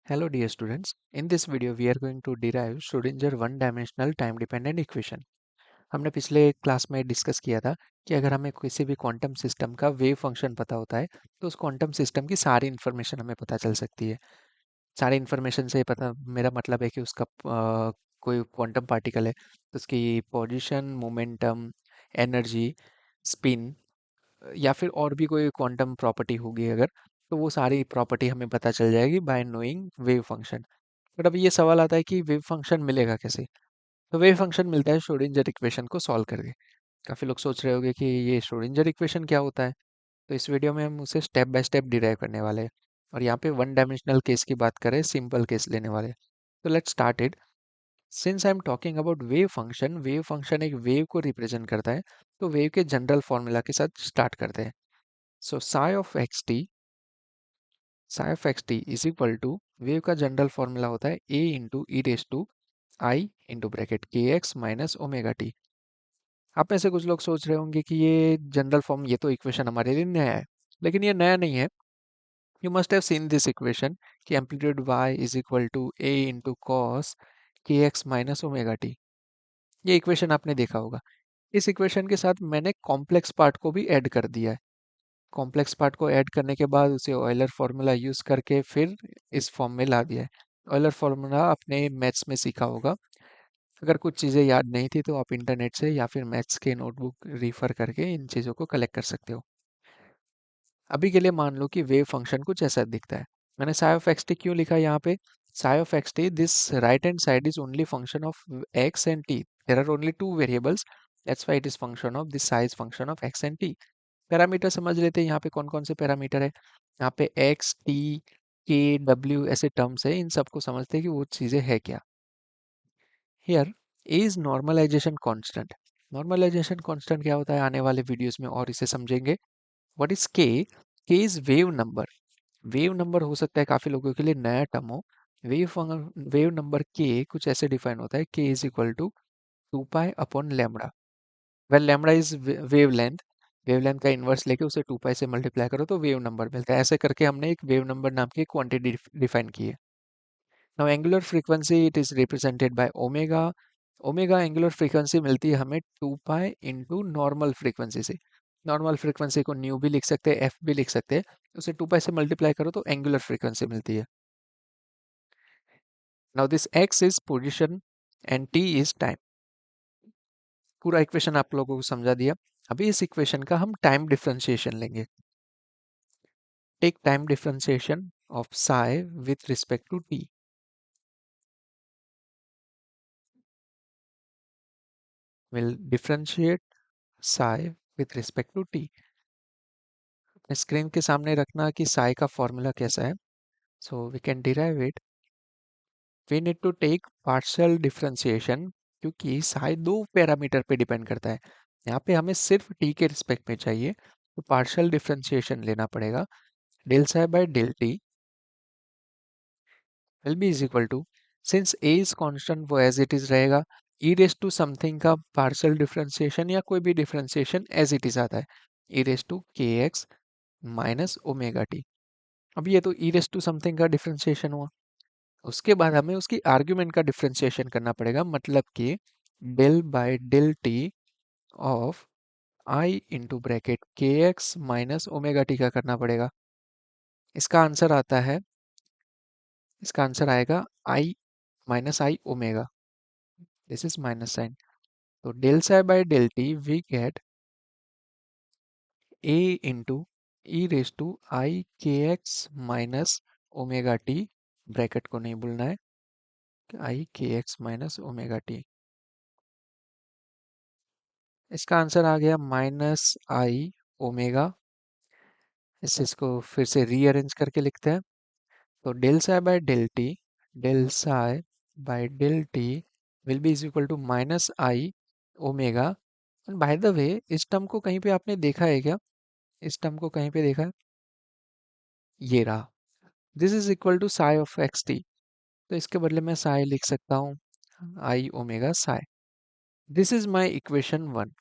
Hello dear students, in this video we are going to derive Schrödinger one dimensional time dependent equation। हमने पिछले class में discuss किया था कि अगर हमें किसी भी क्वांटम सिस्टम का वेव फंक्शन पता होता है तो उस क्वांटम सिस्टम की सारी इन्फॉर्मेशन हमें पता चल सकती है। सारी इन्फॉर्मेशन से पता मेरा मतलब है कि उसका कोई क्वांटम पार्टिकल है तो उसकी पोजीशन, मोमेंटम, एनर्जी, स्पिन या फिर और भी कोई क्वांटम प्रॉपर्टी होगी अगर, तो वो सारी प्रॉपर्टी हमें पता चल जाएगी bye knowing wave function. But अभी ये सवाल आता है कि वेव फंक्शन मिलेगा कैसे। तो वेव फंक्शन मिलता है श्रोडिंजर इक्वेशन को सॉल्व करके। काफ़ी लोग सोच रहे होंगे कि ये श्रोडिंजर इक्वेशन क्या होता है। तो इस वीडियो में हम उसे स्टेप बाय स्टेप डिराइव करने वाले हैं। और यहाँ पे वन डायमेंशनल केस की बात करें, सिंपल केस लेने वाले हैं। तो let's start it. Since I am talking about wave function एक वेव को रिप्रेजेंट करता है। तो वेव के जनरल फॉर्मूला के साथ स्टार्ट करते हैं। So psi of xt is equal to, wave का जनरल फॉर्मूला होता है a into E raise to I into bracket के एक्स माइनस ओमेगा टी। आप में से कुछ लोग सोच रहे होंगे कि ये जनरल फॉर्म, ये तो इक्वेशन हमारे लिए नया है। लेकिन ये नया नहीं है। You must have seen this equation कि amplitude y is equal to a into cos k x minus omega t. ये इक्वेशन आपने देखा होगा। इस इक्वेशन के साथ मैंने कॉम्प्लेक्स पार्ट को भी ऐड कर दिया है। कॉम्प्लेक्स पार्ट को ऐड करने के बाद उसे ऑयलर फार्मूला यूज करके फिर इस फॉर्म में ला दिया है। ऑयलर फार्मूला आपने मैथ्स में सीखा होगा। अगर कुछ चीज़ें याद नहीं थी तो आप इंटरनेट से या फिर मैथ्स के नोटबुक रिफर करके इन चीज़ों को कलेक्ट कर सकते हो। अभी के लिए मान लो कि वेव फंक्शन कुछ ऐसा दिखता है। मैंने साई ऑफ एक्स टी क्यों लिखा है यहाँ पे? Psi of x T, this right hand side is only function of X and T. There are only two variables, that's why it is function of this psi function of X and T. Parameter समझ लेते हैं यहाँ पे कौन कौन से parameter है। यहाँ पे एक्स, टी, के, डब्ल्यू ऐसे टर्म्स है। इन सबको समझते हैं कि वो चीज़ें है क्या। Here A is normalisation constant. Normalisation constant क्या होता है, आने वाले वीडियोस में और इसे समझेंगे। व्हाट इज के? के is wave number. Wave number हो सकता है काफी लोगों के लिए नया टर्म हो। वेव नंबर के कुछ ऐसे डिफाइन होता है, K is equal to 2 pi upon lambda. Well lambda is wavelength. Wavelength का इन्वर्स लेके उसे 2 पाई से मल्टीप्लाई करो तो वेव नंबर मिलता है। ऐसे करके हमने एक वेव नंबर नाम की क्वांटिटी डिफाइन की है। Now angular frequency it is represented by omega. Omega angular frequency मिलती है हमें 2 पाई इंटू नॉर्मल फ्रीक्वेंसी से। नॉर्मल फ्रीक्वेंसी को न्यू भी लिख सकते हैं, एफ भी लिख सकते हैं। उसे 2 पाई से मल्टीप्लाई करो तो एंगुलर फ्रीक्वेंसी मिलती है। Now this x is position and T is time. पूरा इक्वेशन आप लोगों को समझा दिया। अभी इस इक्वेशन का हम टाइम डिफरेंशिएशन लेंगे। Take time differentiation of psi with respect to t। Will differentiate psi with respect to t। Screen के सामने रखना कि psi का फॉर्मूला कैसा है। So we can derive it. We need to take partial differentiation, क्योंकि psi दो parameter पे डिपेंड करता है। यहाँ पे हमें सिर्फ t के रिस्पेक्ट में चाहिए, तो पार्शियल डिफरेंशिएशन लेना पड़ेगा। Del psi by del T will be is equal to, since a is constant वो as it is रहेगा। e रेस टू समथिंग का पार्शियल डिफरेंशिएशन या कोई भी डिफरेंशिएशन एज इट इज आता है, e रेस टू के एक्स माइनस ओमेगा टी। अब ये तो e रेस टू समथिंग का डिफरेंशिएशन हुआ। उसके बाद हमें उसकी आर्ग्यूमेंट का डिफरेंशिएशन करना पड़ेगा, मतलब कि del by del T of I into bracket के एक्स माइनस ओमेगा टी का करना पड़ेगा। इसका आंसर आता है, इसका आंसर आएगा i minus I omega. This is minus sign. तो del psi by del t we get a into E raise to i k x minus omega t. Bracket को नहीं भूलना है, i k x minus omega t. इसका answer आ गया minus आई omega. इसको फिर से रीअरेंज करके लिखते हैं। तो del psi by del psi by del T will be is equal to minus I omega. And by the way, इस टर्म को कहीं पे आपने देखा है क्या? इस टर्म को कहीं पे देखा है? ये रहा। This is equal to psi of x t. तो इसके बदले में साई लिख सकता हूँ, i omega psi. This is my equation one.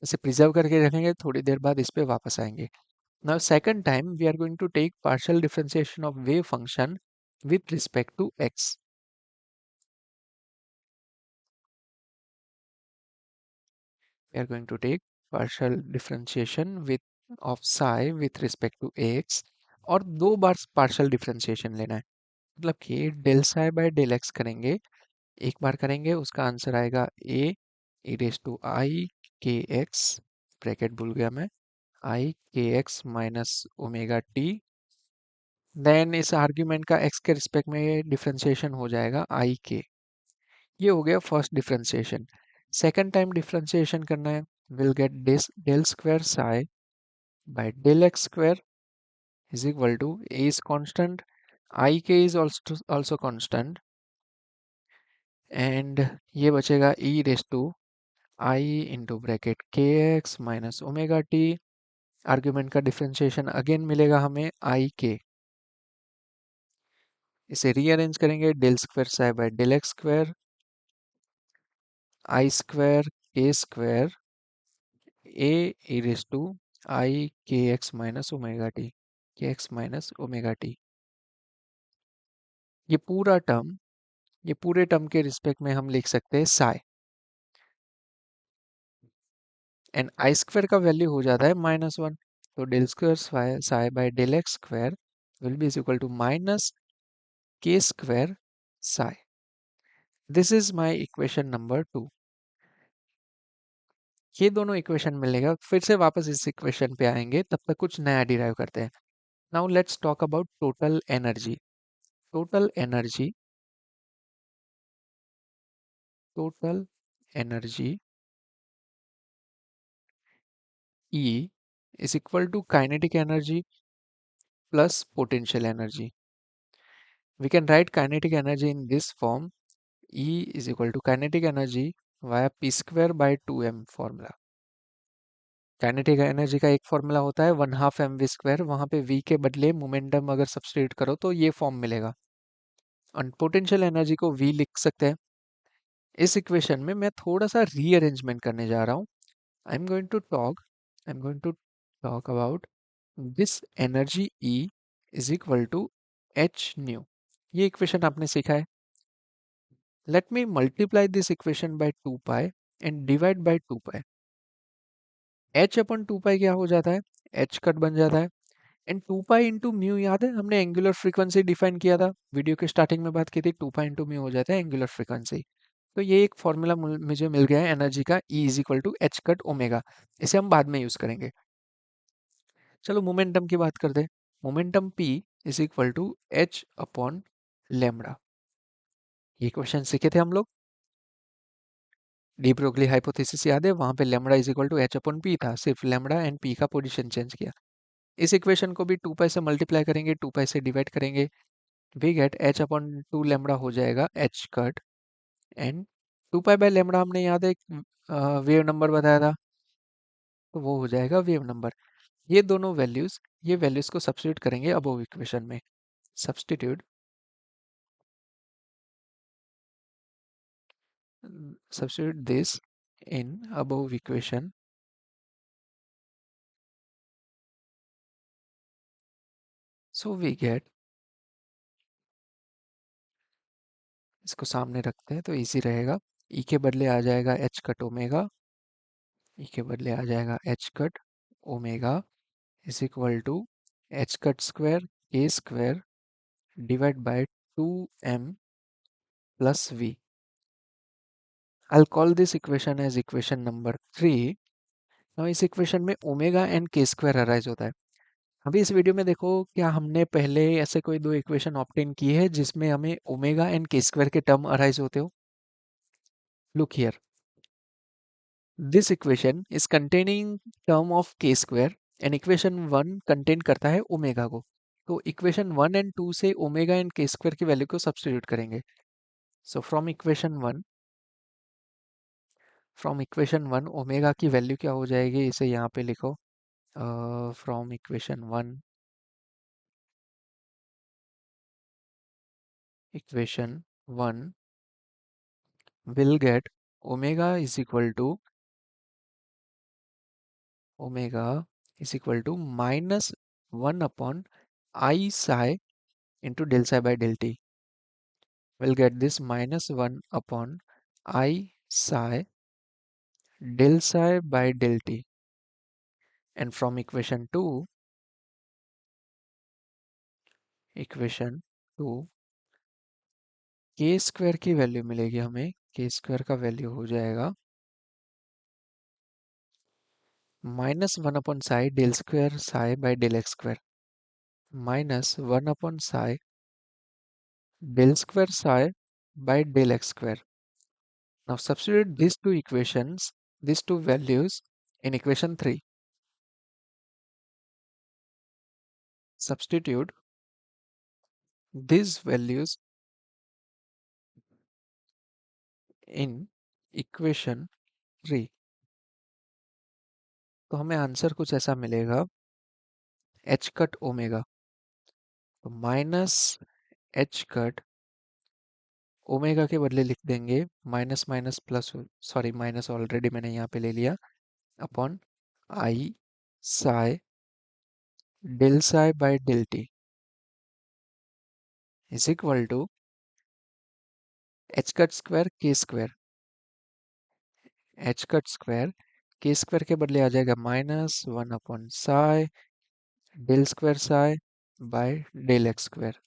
इसे प्रिजर्व करके रखेंगे, थोड़ी देर बाद इस पे वापस आएंगे। Now second time we are going to take partial differentiation of wave function with respect to x. We are going to take partial differentiation with of psi with respect to ax, और दो बार partial differentiation लेना है, मतलब कि del psi by del x करेंगे, एक बार करेंगे उसका आंसर आएगा a e raised to I kx, bracket भूल गया मैं, I kx minus omega t, then इस आर्ग्यूमेंट का x के रिस्पेक्ट में डिफरेंशिएशन हो जाएगा I k। ये हो गया first differentiation. Second time differentiation करना है, will get this del square psi by del x square is equal to a is constant, I k is also constant, and ये बचेगा e raised to I into bracket के x minus omega t. Argument का differentiation again मिलेगा हमें i k, इसे rearrange करेंगे, del square psi by del x square, i square k square a e raise to i k x minus omega t, k x minus omega t. ये पूरा term, ये पूरे term के respect में हम लिख सकते हैं साई, एंड आई स्क्वायर का वैल्यू हो जाता है -1, तो del square psi by del x square will be is equal to minus k square psi. This is my equation number 2। ये दोनों इक्वेशन मिलेगा, फिर से वापस इस इक्वेशन पे आएंगे, तब तक कुछ नया डिराइव करते हैं। Now let's talk about total energy. Total energy, total energy E is equal to kinetic energy plus potential energy. We can write kinetic energy in this form: E is equal to kinetic energy via p square by 2m formula. Kinetic energy का एक formula होता है 1/2 mv², वहां पे v के बदले momentum अगर substitute करो तो ये फॉर्म मिलेगा, और पोटेंशियल एनर्जी को v लिख सकते हैं। इस इक्वेशन में मैं थोड़ा सा रीअरेंजमेंट करने जा रहा हूँ। I am going to talk about this energy E is equal to h nu. ये इक्वेशन आपने सीखा है। Let me multiply this equation by 2 pi and divide by 2 pi. h upon 2 pi क्या हो जाता है, h कट बन जाता है, एंड 2 पाई इंटू म्यू, याद है हमने एंगुलर फ्रीक्वेंसी डिफाइन किया था, वीडियो के स्टार्टिंग में बात की थी, 2 पाई इंटू म्यू हो जाता है एंगुलर फ्रीक्वेंसी। तो ये एक फॉर्मूला मुझे मिल गया है एनर्जी का, E is equal to h cut omega. इसे हम बाद में यूज करेंगे। चलो मोमेंटम की बात करते हैं। Momentum P is equal to h upon lambda. ये क्वेश्चन सीखे थे हम लोग, डी ब्रोगली हाइपोथेसिस याद है, वहां पे lambda is equal to h upon p था, सिर्फ लेमड़ा एंड पी का पोजीशन चेंज किया। इस इक्वेशन को भी 2 पाई से मल्टीप्लाई करेंगे, 2 पाई से डिवाइड करेंगे, we get h upon 2 lambda हो जाएगा h cut, and 2 pi by lambda हमने याद है वेव नंबर बताया था, तो वो हो जाएगा वेव नंबर। ये दोनों वैल्यूज, ये वैल्यूज को सब्स्टिट्यूट करेंगे अबोव इक्वेशन में। Substitute substitute this in above equation, so we get, इसको सामने रखते हैं तो इजी रहेगा, ई के बदले आ जाएगा एच कट ओमेगा, ई के बदले आ जाएगा h cut omega is equal to h cut square a square divide by 2m plus v। I'll call this equation as equation number 3। now इस इक्वेशन में ओमेगा एंड के स्क्वायर अराइज होता है। अभी इस वीडियो में देखो, क्या हमने पहले ऐसे कोई दो इक्वेशन ऑब्टेन की है जिसमें हमें ओमेगा एंड के स्क्वायर के टर्म अराइज होते हो? Look here, this equation is containing term of के स्क्वायर, एंड इक्वेशन 1 कंटेन करता है ओमेगा को। तो इक्वेशन 1 एंड 2 से ओमेगा एंड के स्क्वायर की वैल्यू को सब्स्टिट्यूट करेंगे। सो फ्रॉम इक्वेशन 1 ओमेगा की वैल्यू क्या हो जाएगी, इसे यहाँ पे लिखो, from equation 1 will get omega is equal to -1 upon I psi into del psi by del t. We'll get this minus 1 upon I psi del psi by del t. And from equation 2 k square की value मिलेगी हमें, k square का value हो जाएगा minus 1 upon psi del square psi by del x square minus 1 upon psi del square psi by del x square. Now substitute these two equations, these two values in equation 3. Substitute these values in equation 3. तो हमें answer कुछ ऐसा मिलेगा h cut omega तो minus h cut omega के बदले लिख देंगे minus minus plus sorry minus already मैंने यहाँ पे ले लिया upon i psi del psi by del t is equal to h cut square k square h cut square k square के बदले आ जाएगा minus 1 upon psi del square psi by del x square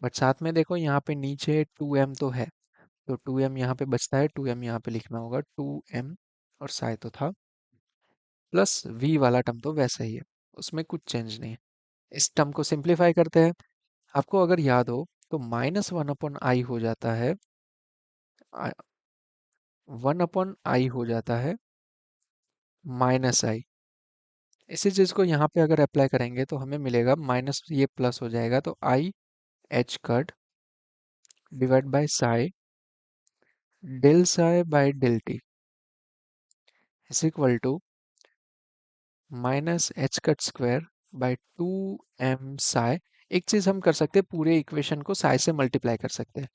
but साथ में देखो यहाँ पे नीचे 2m तो है तो 2m यहाँ पे बचता है 2m यहाँ पे लिखना होगा 2m और साई तो था प्लस v वाला टर्म तो वैसा ही है उसमें कुछ चेंज नहीं है इस टर्म को सिंप्लीफाई करते हैं आपको अगर याद हो तो माइनस 1 अपॉन आई हो जाता है 1 अपॉन आई हो जाता है माइनस आई इसी चीज को यहाँ पे अगर अप्लाई करेंगे तो हमें मिलेगा माइनस ये प्लस हो जाएगा तो i h cut divide by psi del psi by del t is equal to minus h cut square by 2m psi एक चीज हम कर सकते हैं पूरे इक्वेशन को साई से मल्टीप्लाई कर सकते हैं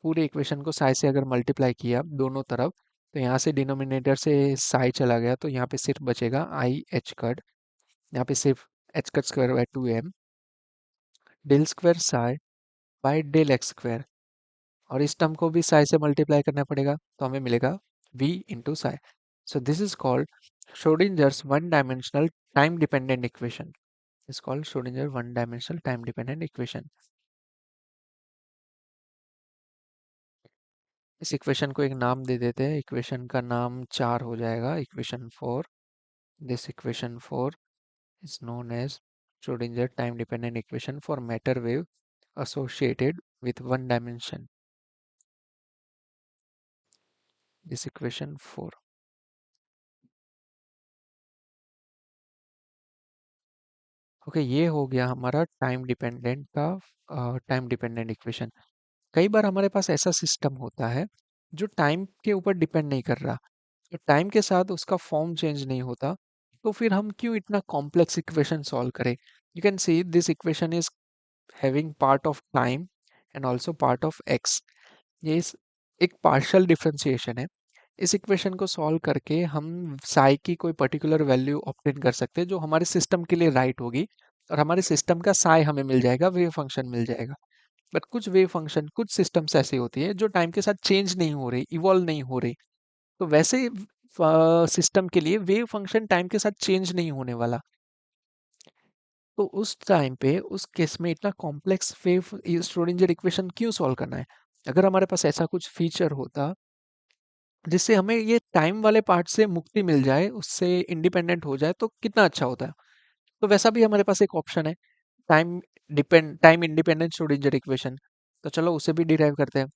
पूरे इक्वेशन को साई से अगर मल्टीप्लाई किया दोनों तरफ तो यहाँ से डिनोमिनेटर से साई चला गया तो यहाँ पे सिर्फ बचेगा आई एच कट यहाँ पे सिर्फ h cut square by 2m del square psi by del x square और इस टर्म को भी साई से मल्टीप्लाई करना पड़ेगा तो हमें मिलेगा v into psi so this is called Schrodinger's one dimensional time dependent equation is called Schrodinger one dimensional time dependent equation इस इक्वेशन को एक नाम दे देते हैं इक्वेशन का नाम 4 हो जाएगा equation 4 this equation 4 is known as Schrodinger time dependent equation for matter wave associated with one dimension this equation 4 okay ये हो गया हमारा टाइम डिपेंडेंट का टाइम डिपेंडेंट इक्वेशन कई बार हमारे पास ऐसा सिस्टम होता है जो टाइम के ऊपर डिपेंड नहीं कर रहा तो टाइम के साथ उसका फॉर्म चेंज नहीं होता तो फिर हम क्यों इतना कॉम्प्लेक्स इक्वेशन सॉल्व करें you can see this equation is having part of time and also part of x एक पार्शियल डिफरेंशिएशन है इस इक्वेशन को सॉल्व करके हम साई की कोई पर्टिकुलर वैल्यू ऑब्टेन कर सकते हैं जो हमारे सिस्टम के लिए राइट होगी और हमारे सिस्टम का साई हमें मिल जाएगा वेव फंक्शन मिल जाएगा बट कुछ वेव फंक्शन कुछ सिस्टम्स ऐसी होती है जो टाइम के साथ चेंज नहीं हो रही इवॉल्व नहीं हो रही तो वैसे सिस्टम के लिए वेव फंक्शन टाइम के साथ चेंज नहीं होने वाला तो उस टाइम पे उस केस में इतना कॉम्प्लेक्स वेव श्रोडिंगर इक्वेशन क्यों सॉल्व करना है अगर हमारे पास ऐसा कुछ फीचर होता जिससे हमें ये टाइम वाले पार्ट से मुक्ति मिल जाए उससे इंडिपेंडेंट हो जाए तो कितना अच्छा होता है तो वैसा भी हमारे पास एक ऑप्शन है टाइम इंडिपेंडेंट श्रोडिंगर इक्वेशन तो चलो उसे भी डिराइव करते हैं